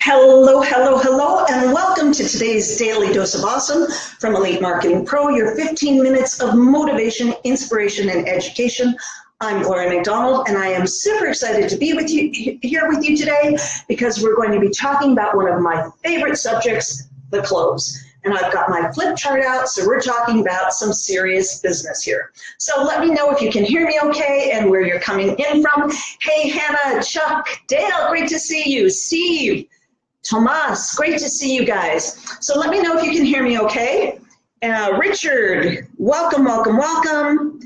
Hello, hello, hello, and welcome to today's Daily Dose of Awesome from Elite Marketing Pro, your 15 minutes of motivation, inspiration, and education. I'm Gloria McDonald, and I am super excited to be with you here with you today because we're going to be talking about one of my favorite subjects, the close. And I've got my flip chart out, so we're talking about some serious business here. So let me know if you can hear me okay and where you're coming in from. Hey, Hannah, Chuck, Dale, great to see you. Steve, Tomas, great to see you guys. So let me know if you can hear me okay. Richard, welcome, welcome, welcome.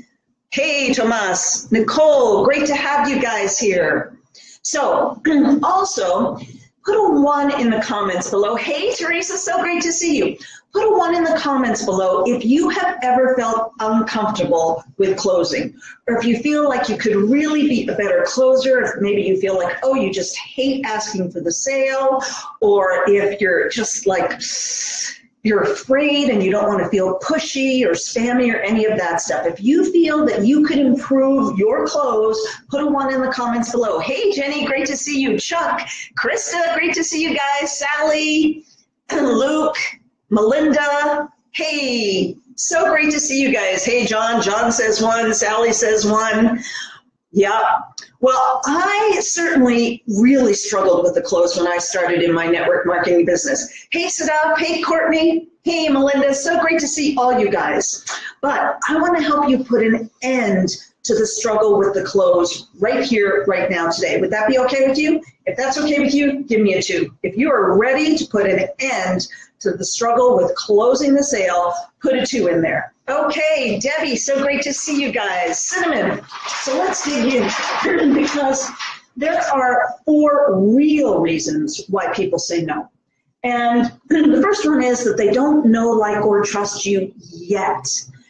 Hey, Tomas, Nicole, great to have you guys here. So also, put a 1 in the comments below. Hey, Teresa, so great to see you. Put a 1 in the comments below if you have ever felt uncomfortable with closing, or if you feel like you could really be a better closer, if maybe you feel like, oh, you just hate asking for the sale, or if you're just like, you're afraid and you don't want to feel pushy or spammy or any of that stuff. If you feel that you could improve your close, put a 1 in the comments below. Hey, Jenny, great to see you. Chuck, Krista, great to see you guys. Sally, Luke, Melinda, hey, so great to see you guys. Hey, John says 1, Sally says 1. Yeah, well, I certainly really struggled with the close when I started in my network marketing business. Hey, Sadaf, hey, Courtney, hey, Melinda, so great to see all you guys. But I want to help you put an end to the struggle with the close right here, right now, today. Would that be okay with you? If that's okay with you, give me a 2. If you are ready to put an end to the struggle with closing the sale, put a 2 in there. Okay, Debbie, so great to see you guys. Cinnamon, so let's dig in because there are 4 real reasons why people say no. And the first one is that they don't know, like, or trust you yet.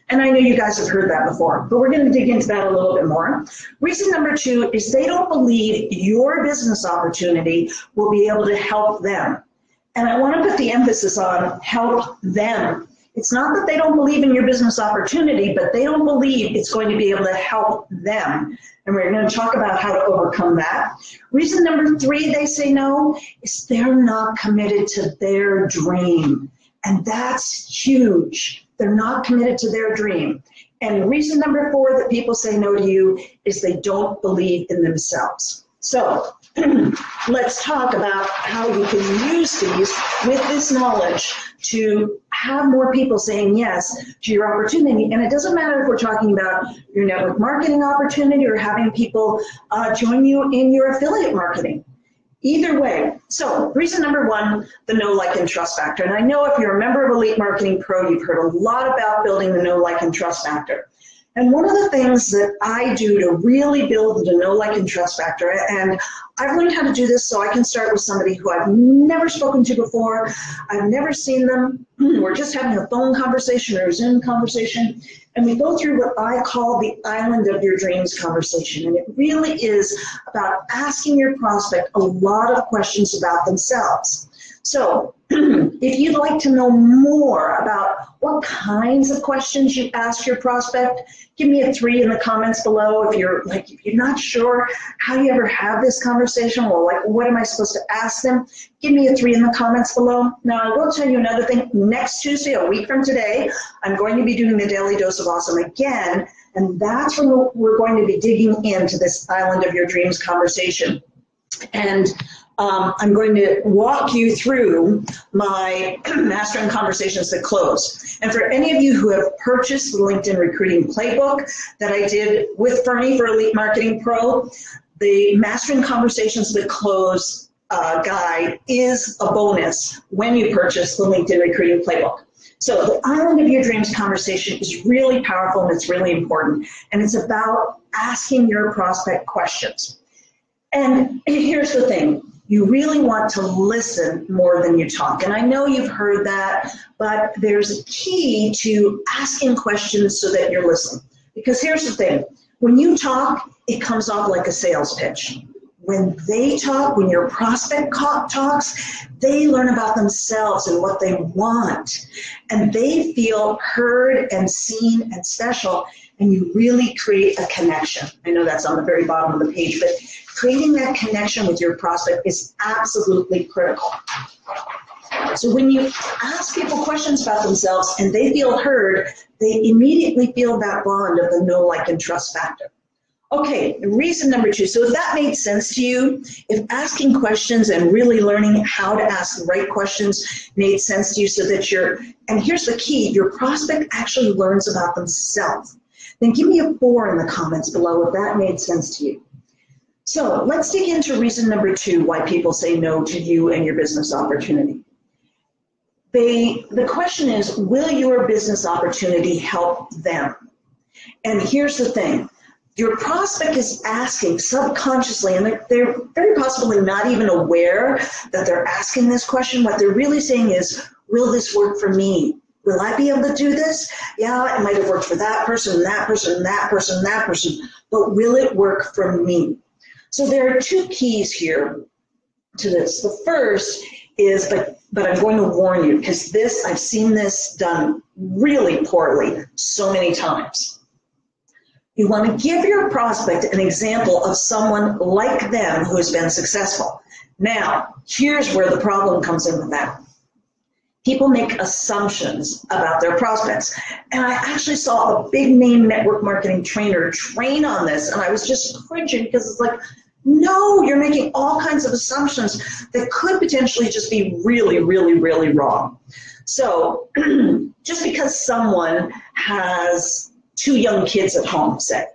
And I know you guys have heard that before, but we're going to dig into that a little bit more. Reason number 2 is they don't believe your business opportunity will be able to help them. And I want to put the emphasis on help them. It's not that they don't believe in your business opportunity, but they don't believe it's going to be able to help them. And we're going to talk about how to overcome that. Reason number 3 they say no is they're not committed to their dream. And that's huge. They're not committed to their dream. And reason number 4 that people say no to you is they don't believe in themselves. So let's talk about how you can use these with this knowledge to have more people saying yes to your opportunity. And it doesn't matter if we're talking about your network marketing opportunity or having people join you in your affiliate marketing. Either way. So reason number 1, the know, like, and trust factor. And I know if you're a member of Elite Marketing Pro, you've heard a lot about building the know, like, and trust factor. And one of the things that I do to really build the know, like, and trust factor, and I've learned how to do this so I can start with somebody who I've never spoken to before, I've never seen them, we're just having a phone conversation or a Zoom conversation, and we go through what I call the island of your dreams conversation. And it really is about asking your prospect a lot of questions about themselves. So if you'd like to know more about what kinds of questions you ask your prospect, give me a 3 in the comments below. If you're not sure how you ever have this conversation, well, like, what am I supposed to ask them? Give me a 3 in the comments below. Now, I will tell you another thing. Next Tuesday, a week from today, I'm going to be doing the Daily Dose of Awesome again, and that's when we're going to be digging into this island of your dreams conversation. And I'm going to walk you through my Mastering Conversations That Close. And for any of you who have purchased the LinkedIn Recruiting Playbook that I did with Fernie for Elite Marketing Pro, the Mastering Conversations That Close guide is a bonus when you purchase the LinkedIn Recruiting Playbook. So the island of your dreams conversation is really powerful and it's really important. And it's about asking your prospect questions. And here's the thing. You really want to listen more than you talk. And I know you've heard that, but there's a key to asking questions so that you're listening. Because here's the thing. When you talk, it comes off like a sales pitch. When they talk, when your prospect talks, they learn about themselves and what they want. And they feel heard and seen and special. And you really create a connection. I know that's on the very bottom of the page, but creating that connection with your prospect is absolutely critical. So when you ask people questions about themselves and they feel heard, they immediately feel that bond of the know, like, and trust factor. Okay, reason number 2. So if that made sense to you, if asking questions and really learning how to ask the right questions made sense to you so that and here's the key, your prospect actually learns about themselves, then give me a 4 in the comments below if that made sense to you. So let's dig into reason number 2, why people say no to you and your business opportunity. The question is, will your business opportunity help them? And here's the thing. Your prospect is asking subconsciously, and they're very possibly not even aware that they're asking this question. What they're really saying is, will this work for me? Will I be able to do this? Yeah, it might have worked for that person, that person, that person, that person, but will it work for me? So there are 2 keys here to this. The first is, but I'm going to warn you, because I've seen this done really poorly so many times. You want to give your prospect an example of someone like them who has been successful. Now, here's where the problem comes in with that. People make assumptions about their prospects. And I actually saw a big name network marketing trainer train on this, and I was just cringing because it's like, no, you're making all kinds of assumptions that could potentially just be really, really, really wrong. So just because someone has 2 young kids at home, say,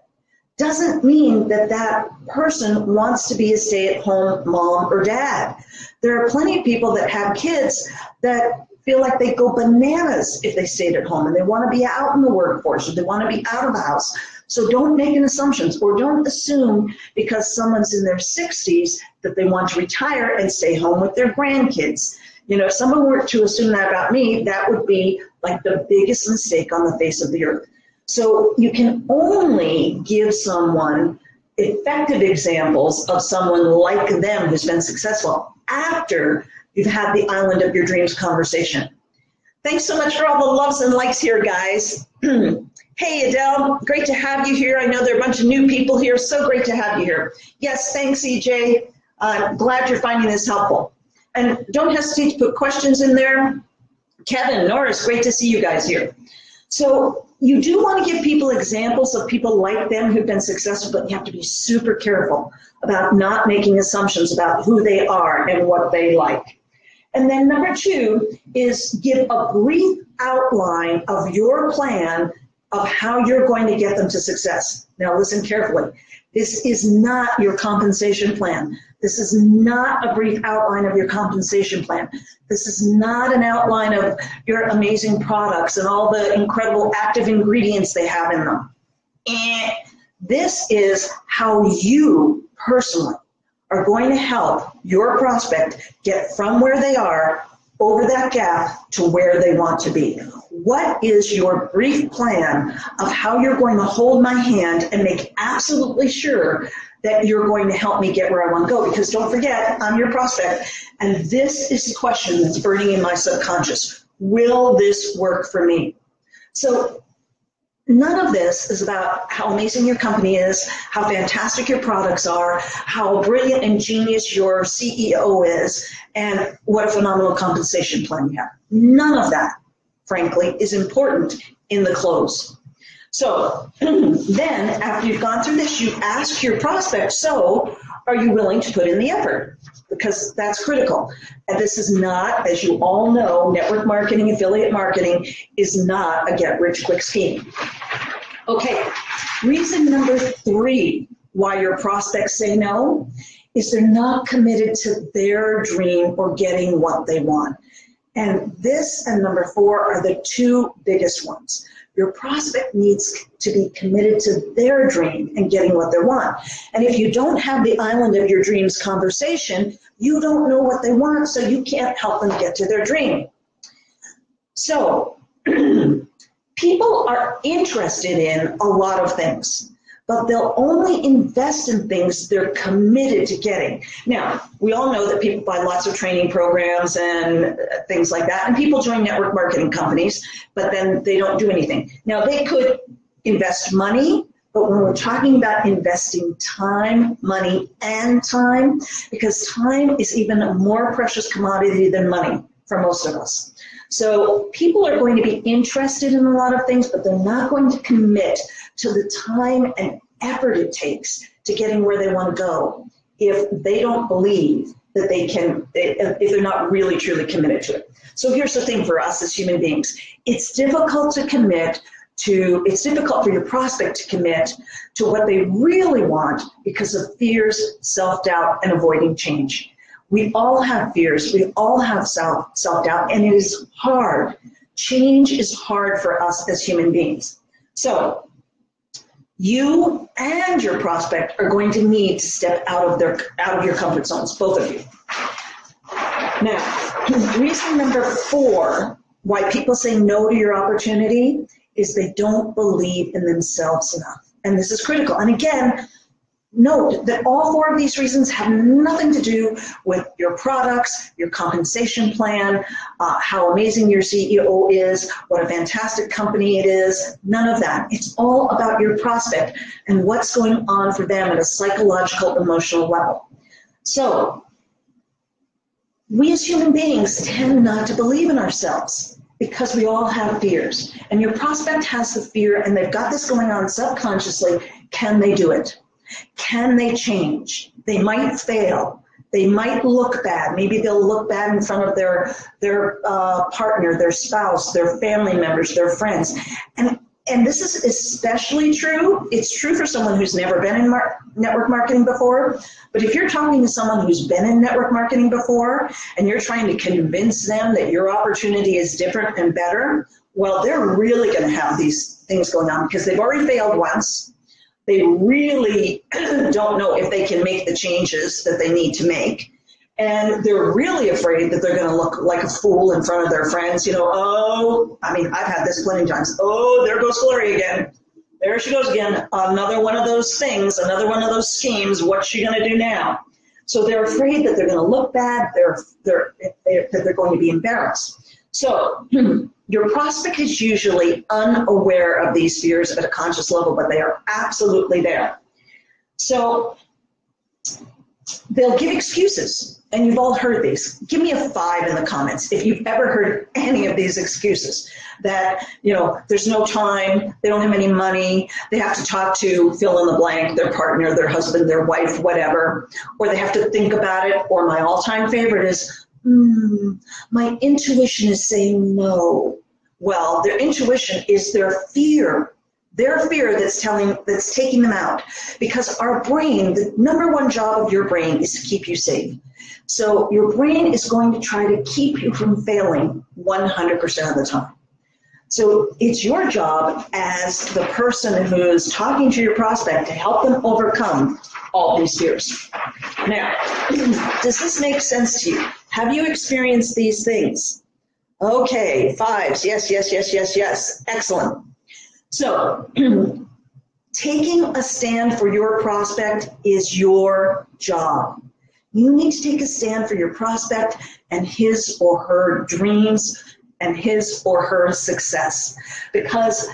doesn't mean that that person wants to be a stay-at-home mom or dad. There are plenty of people that have kids that feel like they go bananas if they stayed at home and they want to be out in the workforce or they want to be out of the house. So don't make an assumptions, or don't assume because someone's in their 60s that they want to retire and stay home with their grandkids. You know, if someone were to assume that about me, that would be like the biggest mistake on the face of the earth. So you can only give someone effective examples of someone like them who's been successful after you've had the island of your dreams conversation. Thanks so much for all the loves and likes here, guys. Hey, Adele, great to have you here. I know there are a bunch of new people here. So great to have you here. Yes, thanks, EJ. I'm glad you're finding this helpful. And don't hesitate to put questions in there. Kevin, Norris, great to see you guys here. So you do want to give people examples of people like them who've been successful, but you have to be super careful about not making assumptions about who they are and what they like. And then number 2 is give a brief outline of your plan of how you're going to get them to success. Now listen carefully. This is not your compensation plan. This is not a brief outline of your compensation plan. This is not an outline of your amazing products and all the incredible active ingredients they have in them. And this is how you personally are going to help your prospect get from where they are over that gap to where they want to be. What is your brief plan of how you're going to hold my hand and make absolutely sure that you're going to help me get where I want to go? Because don't forget, I'm your prospect, and this is the question that's burning in my subconscious. Will this work for me? So none of this is about how amazing your company is, how fantastic your products are, how brilliant and genius your CEO is, and what a phenomenal compensation plan you have. None of that, frankly, is important in the close. So then after you've gone through this, you ask your prospect, so are you willing to put in the effort? Because that's critical. And this is not, as you all know, network marketing, affiliate marketing is not a get-rich-quick scheme. Okay, reason number 3 why your prospects say no is they're not committed to their dream or getting what they want. And this and number 4 are the 2 biggest ones. Your prospect needs to be committed to their dream and getting what they want. And if you don't have the island of your dreams conversation, you don't know what they want, so you can't help them get to their dream. So people are interested in a lot of things, but they'll only invest in things they're committed to getting. Now, we all know that people buy lots of training programs and things like that, and people join network marketing companies, but then they don't do anything. Now, they could invest money, But when we're talking about investing time, money, and time, because time is even a more precious commodity than money for most of us. So people are going to be interested in a lot of things, but they're not going to commit to the time and effort it takes to getting where they want to go if they don't believe that they can, if they're not really truly committed to it. So here's the thing for us as human beings. It's difficult to commit to, it's difficult for your prospect to commit to what they really want because of fears, self-doubt, and avoiding change. We all have fears, we all have self-doubt, and it is hard. Change is hard for us as human beings. So you and your prospect are going to need to step out of your comfort zones, both of you. Now, reason number 4 why people say no to your opportunity is they don't believe in themselves enough. And this is critical. And again, note that all 4 of these reasons have nothing to do with your products, your compensation plan, how amazing your CEO is, what a fantastic company it is, none of that. It's all about your prospect and what's going on for them at a psychological, emotional level. So, we as human beings tend not to believe in ourselves because we all have fears. And your prospect has the fear and they've got this going on subconsciously. Can they do it? Can they change? They might fail. They might look bad. Maybe they'll look bad in front of their partner, their spouse, their family members, their friends. And this is especially true. It's true for someone who's never been in network marketing before. But if you're talking to someone who's been in network marketing before and you're trying to convince them that your opportunity is different and better, well, they're really going to have these things going on because they've already failed once. They really don't know if they can make the changes that they need to make. And they're really afraid that they're going to look like a fool in front of their friends. You know, oh, I mean, I've had this plenty of times. Oh, there goes Gloria again. There she goes again. Another one of those things, another one of those schemes. What's she going to do now? So they're afraid that they're going to look bad. That they're going to be embarrassed. So your prospect is usually unaware of these fears at a conscious level, but they are absolutely there. So they'll give excuses. And you've all heard these. Give me a 5 in the comments if you've ever heard any of these excuses. That, you know, there's no time, they don't have any money, they have to talk to fill in the blank, their partner, their husband, their wife, whatever. Or they have to think about it. Or my all-time favorite is, my intuition is saying no. Well, their intuition is their fear. Their fear that's taking them out. Because our brain, the number 1 job of your brain is to keep you safe. So your brain is going to try to keep you from failing 100% of the time. So it's your job as the person who's talking to your prospect to help them overcome all these fears. Now, does this make sense to you? Have you experienced these things? Okay, 5s, yes, yes, yes, yes, yes. Excellent. So, taking a stand for your prospect is your job. You need to take a stand for your prospect and his or her dreams and his or her success. Because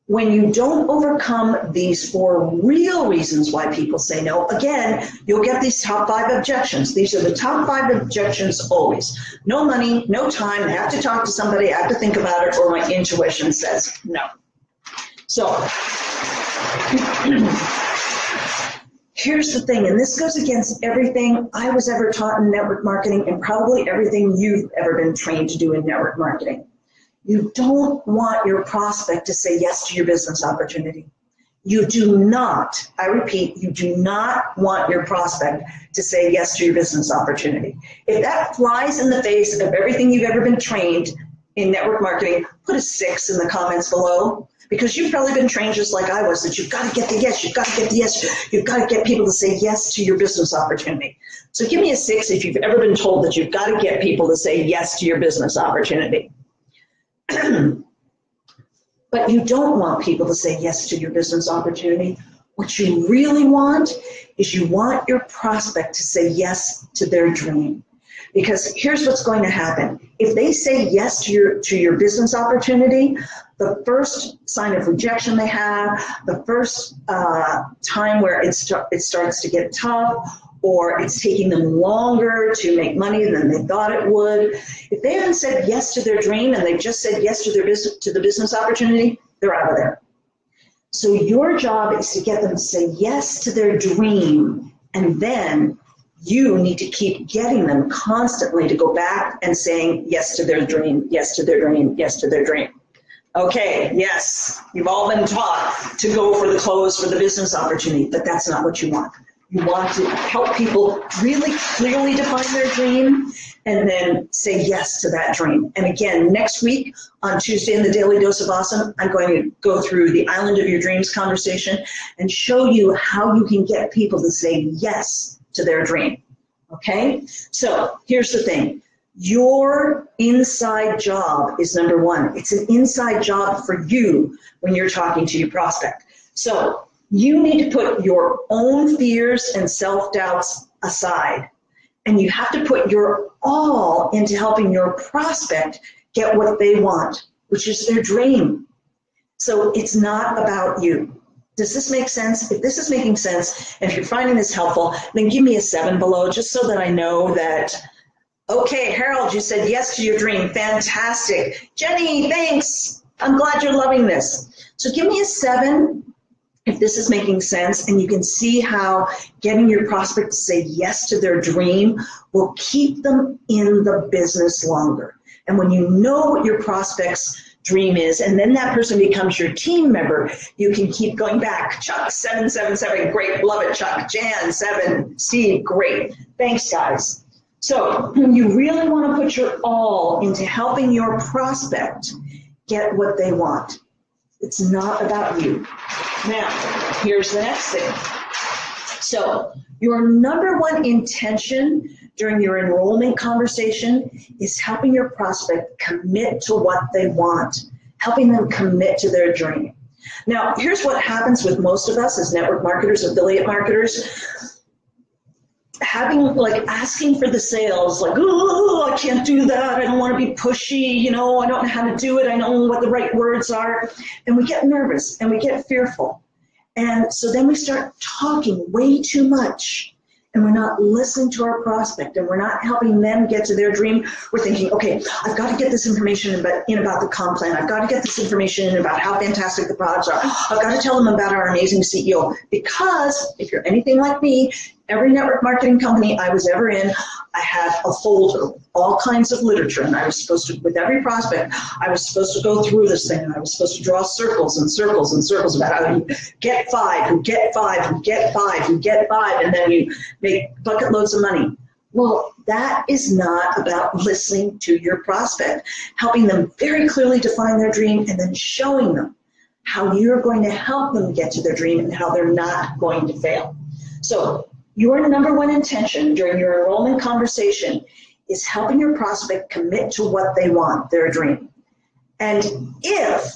when you don't overcome these 4 real reasons why people say no, again, you'll get these top 5 objections. These are the top 5 objections always. No money, no time, I have to talk to somebody, I have to think about it, or my intuition says no. So, here's the thing, and this goes against everything I was ever taught in network marketing and probably everything you've ever been trained to do in network marketing. You don't want your prospect to say yes to your business opportunity. You do not, I repeat, you do not want your prospect to say yes to your business opportunity. If that flies in the face of everything you've ever been trained in network marketing, put a 6 in the comments below. Because you've probably been trained just like I was, that you've got to get the yes, you've got to get the yes, you've got to get people to say yes to your business opportunity. So give me a 6 if you've ever been told that you've got to get people to say yes to your business opportunity. But you don't want people to say yes to your business opportunity. What you really want is you want your prospect to say yes to their dream. Because here's what's going to happen. If they say yes to your business opportunity, the first sign of rejection they have, the first time where it starts to get tough, or it's taking them longer to make money than they thought it would, if they haven't said yes to their dream and they've just said yes to the business opportunity, they're out of there. So your job is to get them to say yes to their dream, and then you need to keep getting them constantly to go back and saying yes to their dream, yes to their dream, yes to their dream. Okay, yes, you've all been taught to go for the close for the business opportunity, but that's not what you want. You want to help people really clearly define their dream and then say yes to that dream. And again, next week on Tuesday in the Daily Dose of Awesome, I'm going to go through the Island of Your Dreams conversation and show you how you can get people to say yes to their dream. Okay? So here's the thing. Your inside job is number one. It's an inside job for you when you're talking to your prospect. So you need to put your own fears and self-doubts aside, and you have to put your all into helping your prospect get what they want, which is their dream. So it's not about you. Does this make sense? If this is making sense, and if you're finding this helpful, then give me a 7 below, just so that I know that, okay, Harold, you said yes to your dream. Fantastic. Jenny, thanks. I'm glad you're loving this. So give me a 7 if this is making sense, and you can see how getting your prospect to say yes to their dream will keep them in the business longer. And when you know what your prospect's dream is, and then that person becomes your team member, you can keep going back. Chuck, 777, great, love it, Chuck. Jan, 7, Steve, great. Thanks, guys. So you really want to put your all into helping your prospect get what they want. It's not about you. Now, here's the next thing. So your number one intention during your enrollment conversation is helping your prospect commit to what they want, helping them commit to their dream. Now, here's what happens with most of us as network marketers, affiliate marketers. Asking for the sales, like, oh, I can't do that. I don't want to be pushy. I don't know how to do it. I don't know what the right words are. And we get nervous and we get fearful. And so then we start talking way too much, and we're not listening to our prospect, and we're not helping them get to their dream. We're thinking, okay, I've got to get this information about the comp plan. I've got to get this information about how fantastic the products are. I've got to tell them about our amazing CEO. Because if you're anything like me, every network marketing company I was ever in, I had a folder with all kinds of literature, and I was supposed to, with every prospect, I was supposed to go through this thing, and I was supposed to draw circles and circles and circles about how you get 5, who get 5, who get 5, who get 5, and then you make bucket loads of money. Well, that is not about listening to your prospect, helping them very clearly define their dream, and then showing them how you're going to help them get to their dream and how they're not going to fail. So your number one intention during your enrollment conversation is helping your prospect commit to what they want, their dream. And if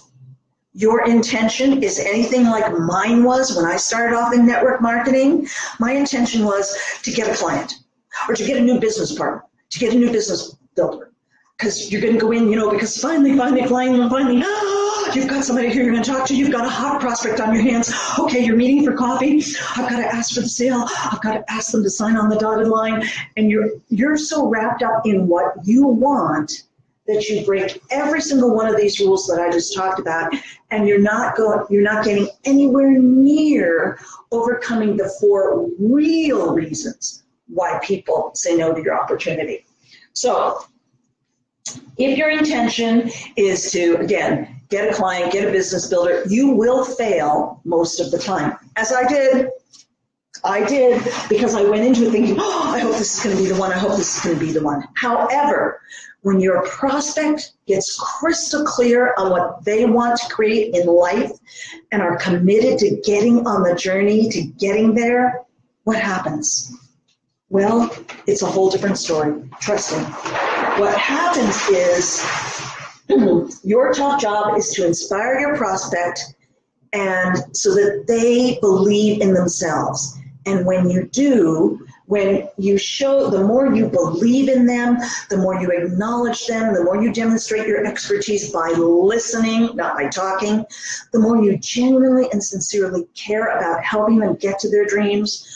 your intention is anything like mine was when I started off in network marketing, my intention was to get a client or to get a new business partner, to get a new business builder. Because you're going to go in, because finally, you've got somebody here you're going to talk to. You've got a hot prospect on your hands. Okay, you're meeting for coffee. I've got to ask for the sale. I've got to ask them to sign on the dotted line. And you're so wrapped up in what you want that you break every single one of these rules that I just talked about, and you're not getting anywhere near overcoming the 4 real reasons why people say no to your opportunity. So if your intention is to, again, get a client, get a business builder, you will fail most of the time. As I did, because I went into it thinking, I hope this is going to be the one, I hope this is going to be the one. However, when your prospect gets crystal clear on what they want to create in life and are committed to getting on the journey to getting there, what happens? Well, it's a whole different story. Trust me. What happens is your top job is to inspire your prospect and so that they believe in themselves. And when you do, When you show, the more you believe in them, the more you acknowledge them, the more you demonstrate your expertise by listening, not by talking, the more you genuinely and sincerely care about helping them get to their dreams,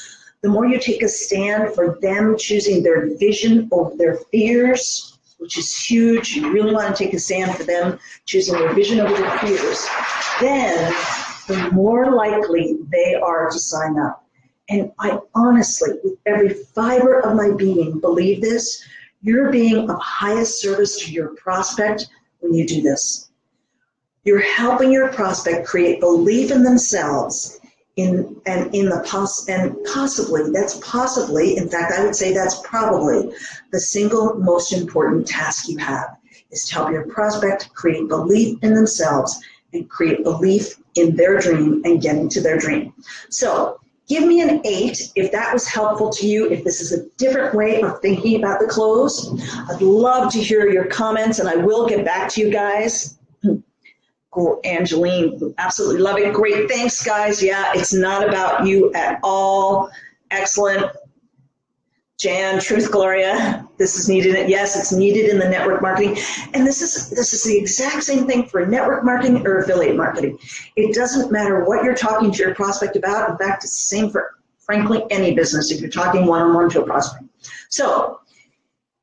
the more you take a stand for them choosing their vision over their fears, which is huge. You really want to take a stand for them choosing their vision over their fears. Then the more likely they are to sign up. And I honestly, with every fiber of my being, believe this. You're being of highest service to your prospect when you do this. You're helping your prospect create belief in themselves, in possibly, in fact, I would say that's probably the single most important task you have, is to help your prospect create belief in themselves and create belief in their dream and getting to their dream. So give me an 8 if that was helpful to you, if this is a different way of thinking about the close. I'd love to hear your comments, and I will get back to you guys. Cool, Angeline, absolutely love it. Great, thanks, guys. Yeah, it's not about you at all. Excellent. Jan, Truth, Gloria, this is needed. Yes, it's needed in the network marketing. And this is the exact same thing for network marketing or affiliate marketing. It doesn't matter what you're talking to your prospect about. In fact, it's the same for, frankly, any business if you're talking one-on-one to a prospect. So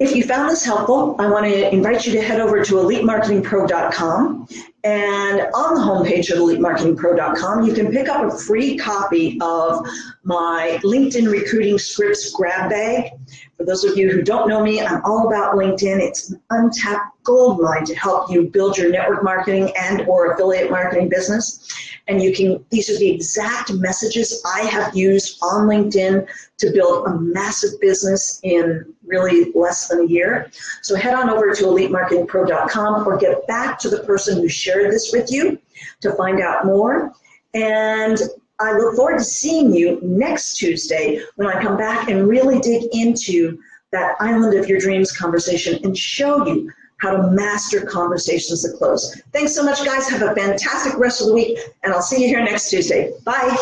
if you found this helpful, I want to invite you to head over to elitemarketingpro.com. And on the homepage of elitemarketingpro.com, you can pick up a free copy of my LinkedIn Recruiting Scripts grab bag. For those of you who don't know me, I'm all about LinkedIn. It's an untapped gold mine to help you build your network marketing and or affiliate marketing business. And these are the exact messages I have used on LinkedIn to build a massive business in really less than a year. So head on over to elitemarketingpro.com or get back to the person who shared this with you to find out more. And I look forward to seeing you next Tuesday when I come back and really dig into that island of your dreams conversation and show you how to master conversations at close. Thanks so much, guys. Have a fantastic rest of the week, and I'll see you here next Tuesday. Bye.